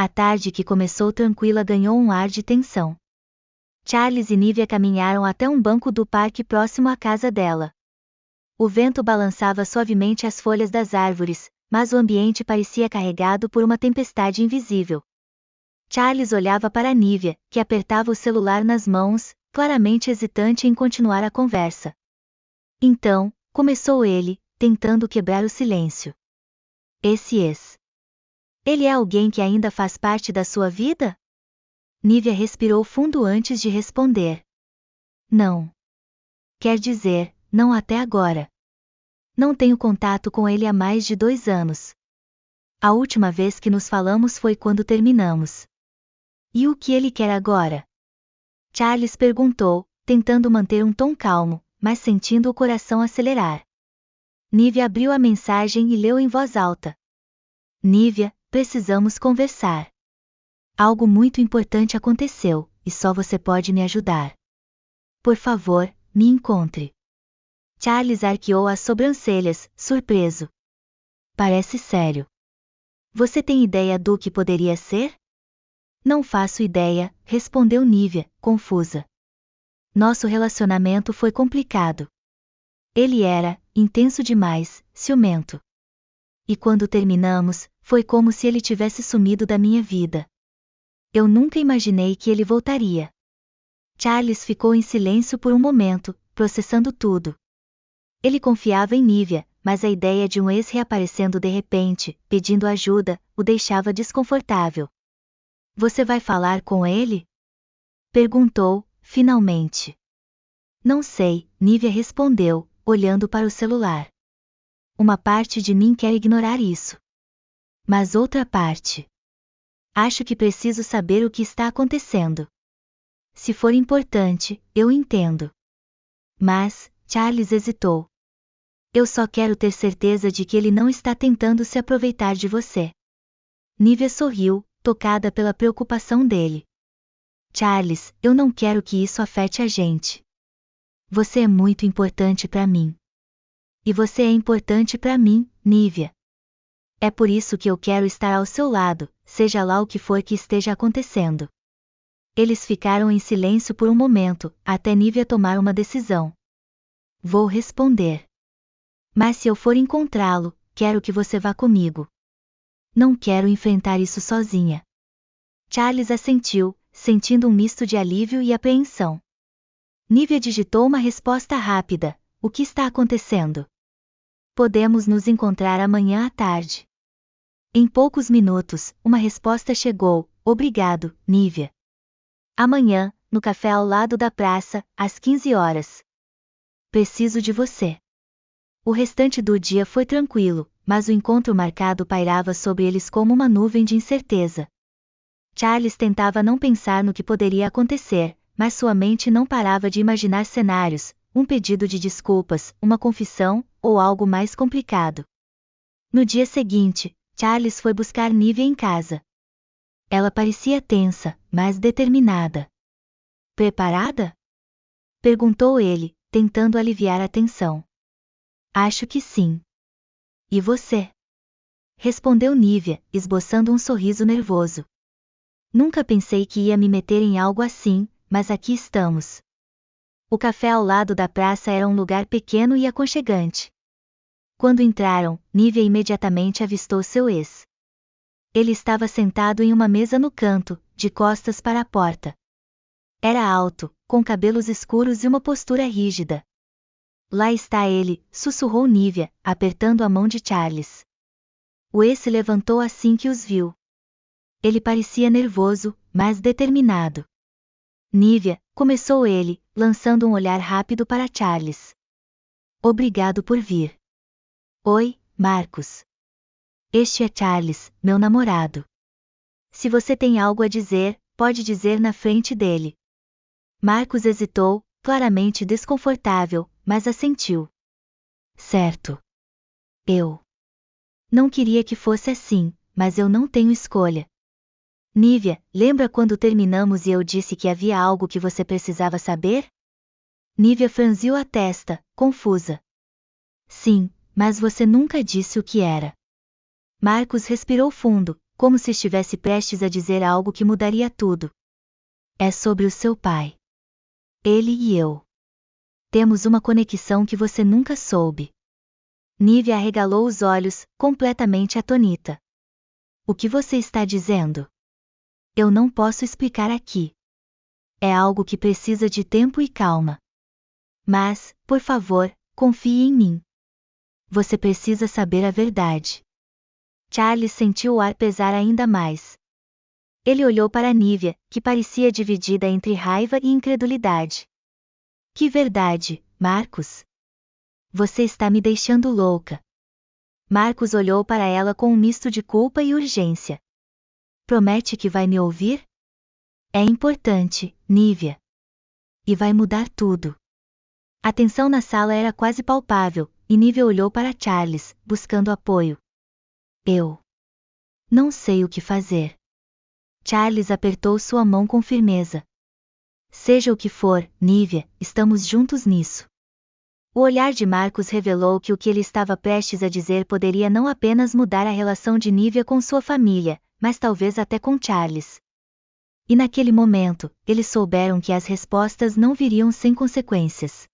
A tarde que começou tranquila ganhou um ar de tensão. Charles e Nívia caminharam até um banco do parque próximo à casa dela. O vento balançava suavemente as folhas das árvores, mas o ambiente parecia carregado por uma tempestade invisível. Charles olhava para Nívia, que apertava o celular nas mãos, claramente hesitante em continuar a conversa. Então, começou ele, tentando quebrar o silêncio. Ele é alguém que ainda faz parte da sua vida? Nívia respirou fundo antes de responder. Não. Quer dizer, não até agora. Não tenho contato com ele há mais de 2 anos. A última vez que nos falamos foi quando terminamos. E o que ele quer agora? Charles perguntou, tentando manter um tom calmo, mas sentindo o coração acelerar. Nívia abriu a mensagem e leu em voz alta. Nívia, precisamos conversar. Algo muito importante aconteceu, e só você pode me ajudar. Por favor, me encontre. Charles arqueou as sobrancelhas, surpreso. Parece sério. Você tem ideia do que poderia ser? Não faço ideia, respondeu Nívia, confusa. Nosso relacionamento foi complicado. Ele era, intenso demais, ciumento. E quando terminamos, foi como se ele tivesse sumido da minha vida. Eu nunca imaginei que ele voltaria. Charles ficou em silêncio por um momento, processando tudo. Ele confiava em Nívia, mas a ideia de um ex reaparecendo de repente, pedindo ajuda, o deixava desconfortável. Você vai falar com ele? Perguntou, finalmente. Não sei, Nívia respondeu, olhando para o celular. Uma parte de mim quer ignorar isso. Mas outra parte. Acho que preciso saber o que está acontecendo. Se for importante, eu entendo. Mas, Charles hesitou. Eu só quero ter certeza de que ele não está tentando se aproveitar de você. Nívia sorriu, tocada pela preocupação dele. Charles, eu não quero que isso afete a gente. Você é muito importante para mim. E você é importante para mim, Nívia. É por isso que eu quero estar ao seu lado, seja lá o que for que esteja acontecendo. Eles ficaram em silêncio por um momento, até Nívia tomar uma decisão. Vou responder. Mas se eu for encontrá-lo, quero que você vá comigo. Não quero enfrentar isso sozinha. Charles assentiu, sentindo um misto de alívio e apreensão. Nívia digitou uma resposta rápida. O que está acontecendo? Podemos nos encontrar amanhã à tarde. Em poucos minutos, uma resposta chegou. Obrigado, Nívia. Amanhã, no café ao lado da praça, às 15 horas. Preciso de você. O restante do dia foi tranquilo, mas o encontro marcado pairava sobre eles como uma nuvem de incerteza. Charles tentava não pensar no que poderia acontecer, mas sua mente não parava de imaginar cenários, um pedido de desculpas, uma confissão, ou algo mais complicado. No dia seguinte, Charles foi buscar Nívia em casa. Ela parecia tensa, mas determinada. Preparada? Perguntou ele, tentando aliviar a tensão. Acho que sim. E você? Respondeu Nívia, esboçando um sorriso nervoso. Nunca pensei que ia me meter em algo assim, mas aqui estamos. O café ao lado da praça era um lugar pequeno e aconchegante. Quando entraram, Nívia imediatamente avistou seu ex. Ele estava sentado em uma mesa no canto, de costas para a porta. Era alto, com cabelos escuros e uma postura rígida. Lá está ele, sussurrou Nívia, apertando a mão de Charles. O ex se levantou assim que os viu. Ele parecia nervoso, mas determinado. Nívia, começou ele, lançando um olhar rápido para Charles. Obrigado por vir. Oi, Marcos. Este é Charles, meu namorado. Se você tem algo a dizer, pode dizer na frente dele. Marcos hesitou, claramente desconfortável, mas assentiu. Certo. Eu não queria que fosse assim, mas eu não tenho escolha. Nívia, lembra quando terminamos e eu disse que havia algo que você precisava saber? Nívia franziu a testa, confusa. Sim, mas você nunca disse o que era. Marcos respirou fundo, como se estivesse prestes a dizer algo que mudaria tudo. É sobre o seu pai. Ele e eu. Temos uma conexão que você nunca soube. Nívia arregalou os olhos, completamente atônita. O que você está dizendo? Eu não posso explicar aqui. É algo que precisa de tempo e calma. Mas, por favor, confie em mim. Você precisa saber a verdade. Charles sentiu o ar pesar ainda mais. Ele olhou para Nívia, que parecia dividida entre raiva e incredulidade. Que verdade, Marcus? Você está me deixando louca. Marcus olhou para ela com um misto de culpa e urgência. Promete que vai me ouvir? É importante, Nívia. E vai mudar tudo. A tensão na sala era quase palpável, e Nívia olhou para Charles, buscando apoio. Eu não sei o que fazer. Charles apertou sua mão com firmeza. Seja o que for, Nívia, estamos juntos nisso. O olhar de Marcus revelou que o que ele estava prestes a dizer poderia não apenas mudar a relação de Nívia com sua família, mas talvez até com Charles. E naquele momento, eles souberam que as respostas não viriam sem consequências.